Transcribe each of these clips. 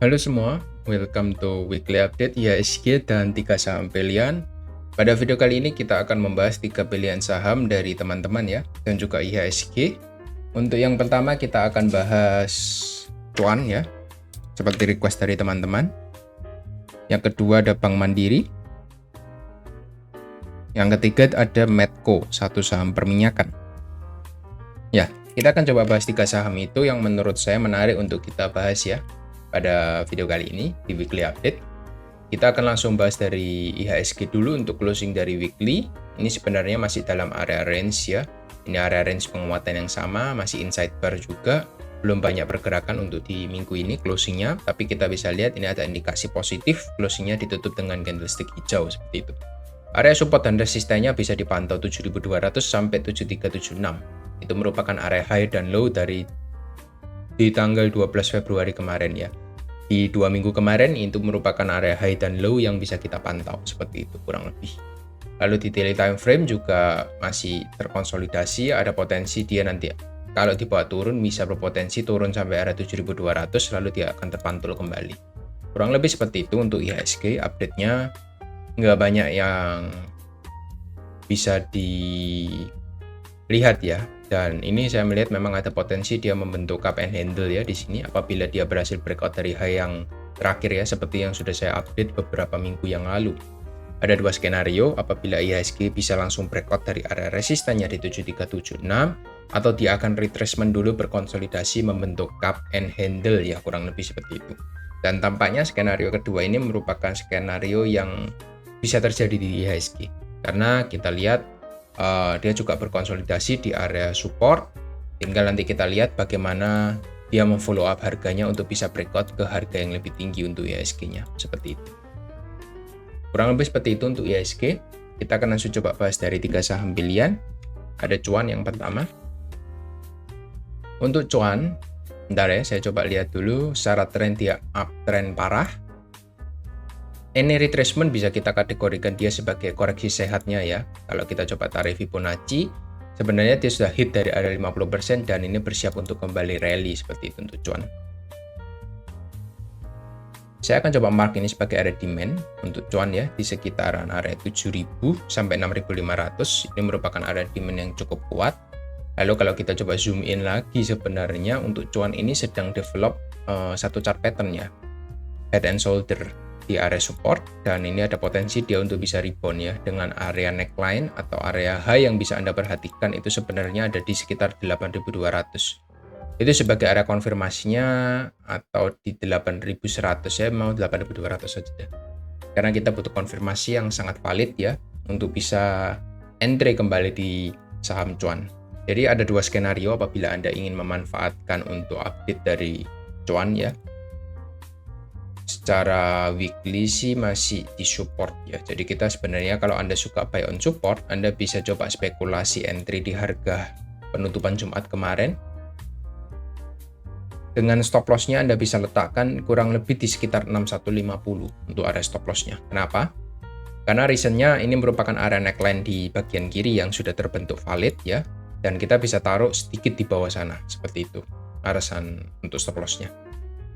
Halo semua, welcome to weekly update IHSG dan 3 saham pilihan. Pada video kali ini kita akan membahas 3 pilihan saham dari teman-teman ya, dan juga IHSG. Untuk yang pertama kita akan bahas cuan ya, seperti request dari teman-teman. Yang kedua ada Bank Mandiri. Yang ketiga ada Medco, satu saham perminyakan. Ya, kita akan coba bahas 3 saham itu yang menurut saya menarik untuk kita bahas ya. Pada video kali ini di weekly update kita akan langsung bahas dari IHSG dulu untuk closing dari weekly. Ini sebenarnya masih dalam area range ya, ini area range penguatan yang sama, masih inside bar juga, belum banyak pergerakan untuk di minggu ini closingnya, tapi kita bisa lihat ini ada indikasi positif, closingnya ditutup dengan candlestick hijau seperti itu. Area support dan resistennya bisa dipantau 7200 sampai 7376. Itu merupakan area high dan low di tanggal 12 Februari kemarin ya. Di 2 minggu kemarin itu merupakan area high dan low yang bisa kita pantau seperti itu kurang lebih. Lalu di daily time frame juga masih terkonsolidasi, ada potensi dia nanti kalau dibawa turun bisa berpotensi turun sampai area 7200 lalu dia akan terpantul kembali. Kurang lebih seperti itu untuk IHSG. Update-nya nggak banyak yang bisa dilihat ya. Dan ini saya melihat memang ada potensi dia membentuk cup and handle ya di sini apabila dia berhasil breakout dari high yang terakhir ya, seperti yang sudah saya update beberapa minggu yang lalu. Ada dua skenario, apabila IHSG bisa langsung breakout dari area resistannya di 7376 atau dia akan retracement dulu berkonsolidasi membentuk cup and handle ya, kurang lebih seperti itu. Dan tampaknya skenario kedua ini merupakan skenario yang bisa terjadi di IHSG karena kita lihat dia juga berkonsolidasi di area support. Tinggal nanti kita lihat bagaimana dia memfollow up harganya untuk bisa breakout ke harga yang lebih tinggi untuk IHSG-nya seperti itu. Kurang lebih seperti itu untuk IHSG. Kita akan langsung coba bahas dari 3 saham pilihan. Ada cuan yang pertama. Untuk cuan, bentar ya, saya coba lihat dulu secara tren dia uptrend parah. Any retracement bisa kita kategorikan dia sebagai koreksi sehatnya ya. Kalau kita coba tarik Fibonacci, sebenarnya dia sudah hit dari area 50% dan ini bersiap untuk kembali rally seperti itu untuk cuan. Saya akan coba mark ini sebagai area demand untuk cuan ya, di sekitaran area 7000 sampai 6500. Ini merupakan area demand yang cukup kuat. Lalu kalau kita coba zoom in lagi, sebenarnya untuk cuan ini sedang develop satu chart pattern ya, head and shoulder di area support, dan ini ada potensi dia untuk bisa rebound ya dengan area neckline atau area high yang bisa Anda perhatikan itu sebenarnya ada di sekitar 8200. Itu sebagai area konfirmasinya atau di 8100, saya mau 8200 saja. Karena kita butuh konfirmasi yang sangat valid ya untuk bisa entry kembali di saham cuan. Jadi ada dua skenario apabila Anda ingin memanfaatkan untuk update dari cuan ya. Secara weekly sih masih di support ya. Jadi kita sebenarnya kalau Anda suka buy on support, Anda bisa coba spekulasi entry di harga penutupan Jumat kemarin. Dengan stop loss-nya Anda bisa letakkan kurang lebih di sekitar 6150 untuk area stop loss-nya. Kenapa? Karena reason-nya ini merupakan area neckline di bagian kiri yang sudah terbentuk valid ya. Dan kita bisa taruh sedikit di bawah sana seperti itu alasan untuk stop loss-nya.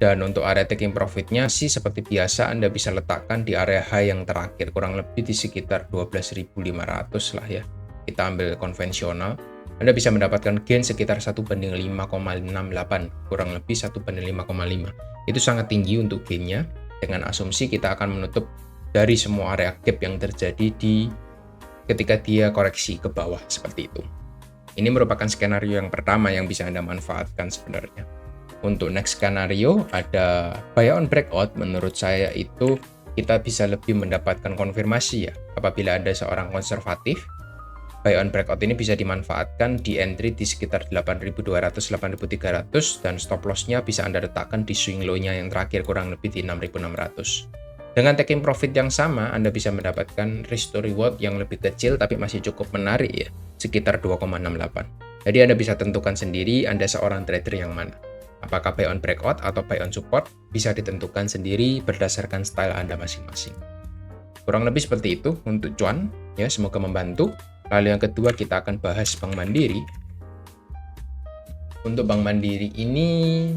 Dan untuk area taking profit-nya sih seperti biasa Anda bisa letakkan di area high yang terakhir kurang lebih di sekitar 12.500 lah ya. Kita ambil konvensional, Anda bisa mendapatkan gain sekitar 1:5,68, kurang lebih 1:5,5. Itu sangat tinggi untuk gainnya, dengan asumsi kita akan menutup dari semua area gap yang terjadi ketika dia koreksi ke bawah seperti itu. Ini merupakan skenario yang pertama yang bisa Anda manfaatkan sebenarnya. Untuk next skenario ada buy on breakout, menurut saya itu kita bisa lebih mendapatkan konfirmasi ya. Apabila Anda seorang konservatif, buy on breakout ini bisa dimanfaatkan di entry di sekitar 8200-8300 dan stop loss-nya bisa Anda letakkan di swing low-nya yang terakhir kurang lebih di 6600. Dengan taking profit yang sama, Anda bisa mendapatkan risk to reward yang lebih kecil tapi masih cukup menarik ya, sekitar 2,68. Jadi Anda bisa tentukan sendiri Anda seorang trader yang mana. Apakah buy on breakout atau buy on support bisa ditentukan sendiri berdasarkan style Anda masing-masing. Kurang lebih seperti itu untuk cuan ya, semoga membantu. Lalu yang kedua kita akan bahas Bank Mandiri. Untuk Bank Mandiri ini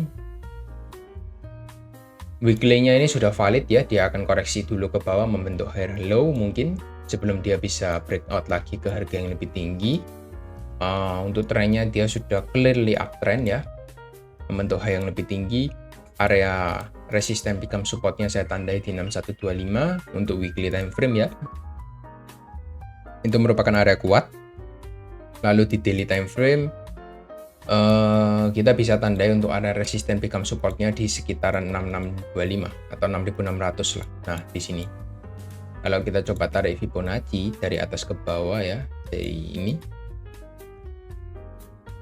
Weekly-nya ini sudah valid ya, dia akan koreksi dulu ke bawah membentuk higher low mungkin sebelum dia bisa breakout lagi ke harga yang lebih tinggi. Untuk trennya dia sudah clearly uptrend ya, membentuk high yang lebih tinggi. Area resisten become supportnya saya tandai di 6125 untuk weekly time frame ya. Itu merupakan area kuat. Lalu di daily time frame kita bisa tandai untuk area resisten become supportnya di sekitaran 6625 atau 6600 lah. Nah, di sini. Kalau kita coba tarik Fibonacci dari atas ke bawah ya, dari ini.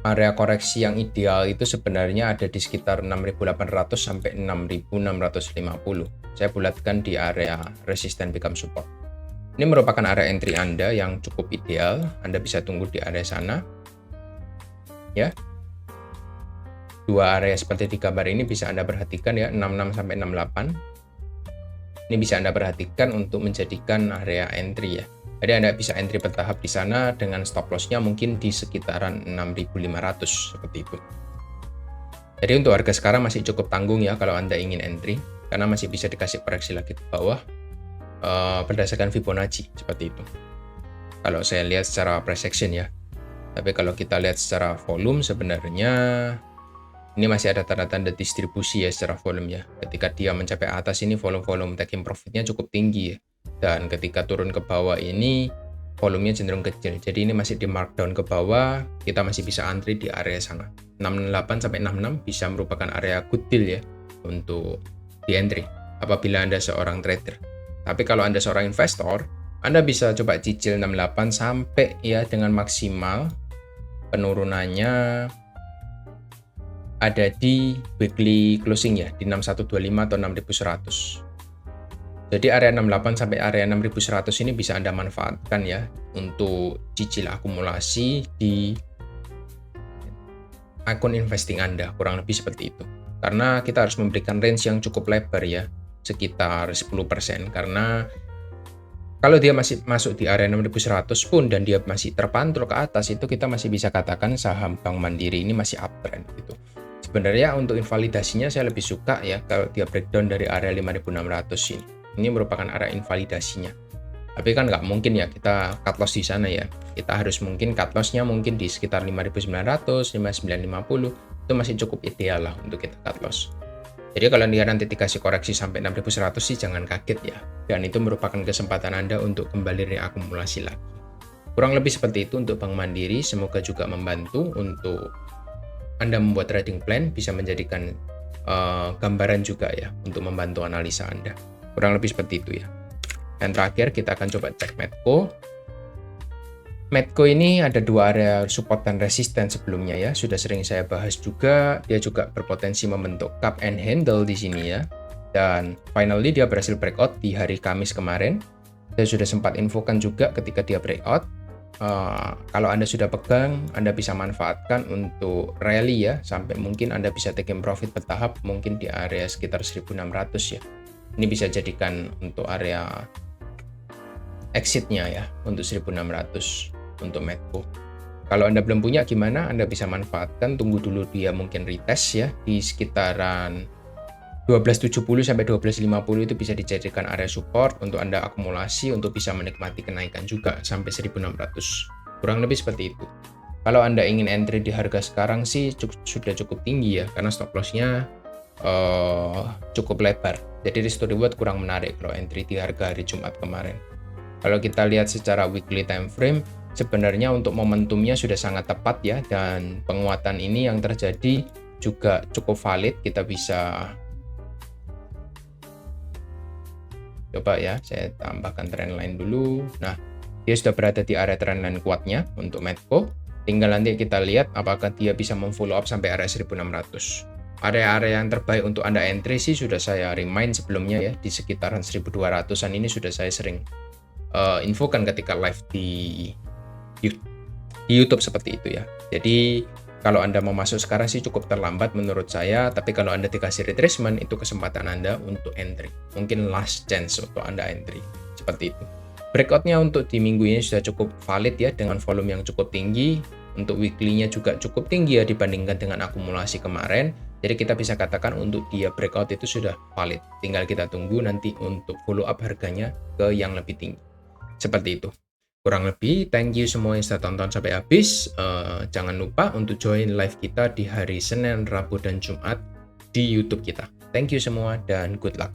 Area koreksi yang ideal itu sebenarnya ada di sekitar 6800 sampai 6650. Saya bulatkan di area resisten become support. Ini merupakan area entry Anda yang cukup ideal. Anda bisa tunggu di area sana. Ya. Dua area seperti di gambar ini bisa Anda perhatikan ya, 66 sampai 68. Ini bisa Anda perhatikan untuk menjadikan area entry ya. Jadi Anda bisa entry bertahap di sana dengan stop loss-nya mungkin di sekitaran 6.500 seperti itu. Jadi untuk harga sekarang masih cukup tanggung ya kalau Anda ingin entry, karena masih bisa dikasih koreksi lagi ke bawah berdasarkan Fibonacci seperti itu. Kalau saya lihat secara price action ya. Tapi kalau kita lihat secara volume sebenarnya ini masih ada tanda-tanda distribusi ya secara volume ya. Ketika dia mencapai atas ini volume taking profitnya cukup tinggi ya. Dan ketika turun ke bawah ini volumenya cenderung kecil. Jadi ini masih di markdown ke bawah, kita masih bisa antri di area sana. 68 sampai 66 bisa merupakan area good deal ya untuk di entry apabila Anda seorang trader. Tapi kalau Anda seorang investor, Anda bisa coba cicil 68 sampai ya dengan maksimal penurunannya ada di weekly closing ya di 6125 atau 6100. Jadi area 68 sampai area 6100 ini bisa Anda manfaatkan ya untuk cicil akumulasi di akun investing Anda, kurang lebih seperti itu. Karena kita harus memberikan range yang cukup lebar ya, sekitar 10%. Karena kalau dia masih masuk di area 6100 pun dan dia masih terpantul ke atas, itu kita masih bisa katakan saham Bank Mandiri ini masih uptrend gitu. Sebenarnya untuk invalidasinya saya lebih suka ya kalau dia breakdown dari area 5600 ini. Ini merupakan area invalidasinya. Tapi kan nggak mungkin ya kita cut loss di sana ya. Kita harus mungkin cut loss-nya mungkin di sekitar 5900, 5950. Itu masih cukup ideal lah untuk kita cut loss. Jadi kalau dia nanti dikasih koreksi sampai 6100 sih jangan kaget ya. Dan itu merupakan kesempatan Anda untuk kembali reakumulasi lagi. Kurang lebih seperti itu untuk Bank Mandiri. Semoga juga membantu untuk Anda membuat trading plan, bisa menjadikan gambaran juga ya untuk membantu analisa Anda. Kurang lebih seperti itu ya. Dan terakhir kita akan coba cek Medco. Medco ini ada dua area support dan resisten sebelumnya ya. Sudah sering saya bahas juga. Dia juga berpotensi membentuk cup and handle di sini ya. Dan finally dia berhasil breakout di hari Kamis kemarin. Saya sudah sempat infokan juga ketika dia breakout. Kalau Anda sudah pegang, Anda bisa manfaatkan untuk rally ya. Sampai mungkin Anda bisa taking profit bertahap mungkin di area sekitar 1600 ya. Ini bisa jadikan untuk area exitnya ya untuk 1600 untuk Medco. Kalau Anda belum punya gimana? Anda bisa manfaatkan, tunggu dulu dia mungkin retest ya di sekitaran 1270 sampai 1250 itu bisa dijadikan area support untuk Anda akumulasi untuk bisa menikmati kenaikan juga sampai 1600. Kurang lebih seperti itu. Kalau Anda ingin entry di harga sekarang sih sudah cukup tinggi ya karena stop loss-nya cukup lebar. Jadi risk to reward kurang menarik kalau entry di harga hari Jumat kemarin. Kalau kita lihat secara weekly time frame, sebenarnya untuk momentumnya sudah sangat tepat ya, dan penguatan ini yang terjadi juga cukup valid. Kita bisa coba ya, saya tambahkan trendline dulu. Nah, dia sudah berada di area trendline kuatnya untuk Medco. Tinggal nanti kita lihat apakah dia bisa memfollow up sampai area 1600. Area-area yang terbaik untuk Anda entry sih sudah saya remind sebelumnya ya, di sekitaran 1200-an ini sudah saya sering infokan ketika live di YouTube seperti itu ya. Jadi kalau Anda mau masuk sekarang sih cukup terlambat menurut saya, tapi kalau Anda dikasih retracement itu kesempatan Anda untuk entry. Mungkin last chance untuk Anda entry, seperti itu. Breakout-nya untuk di minggu ini sudah cukup valid ya, dengan volume yang cukup tinggi. Untuk weekly-nya juga cukup tinggi ya dibandingkan dengan akumulasi kemarin. Jadi kita bisa katakan untuk dia breakout itu sudah valid. Tinggal kita tunggu nanti untuk follow up harganya ke yang lebih tinggi. Seperti itu. Kurang lebih, thank you semua yang sudah tonton sampai habis. Jangan lupa untuk join live kita di hari Senin, Rabu, dan Jumat di YouTube kita. Thank you semua dan good luck.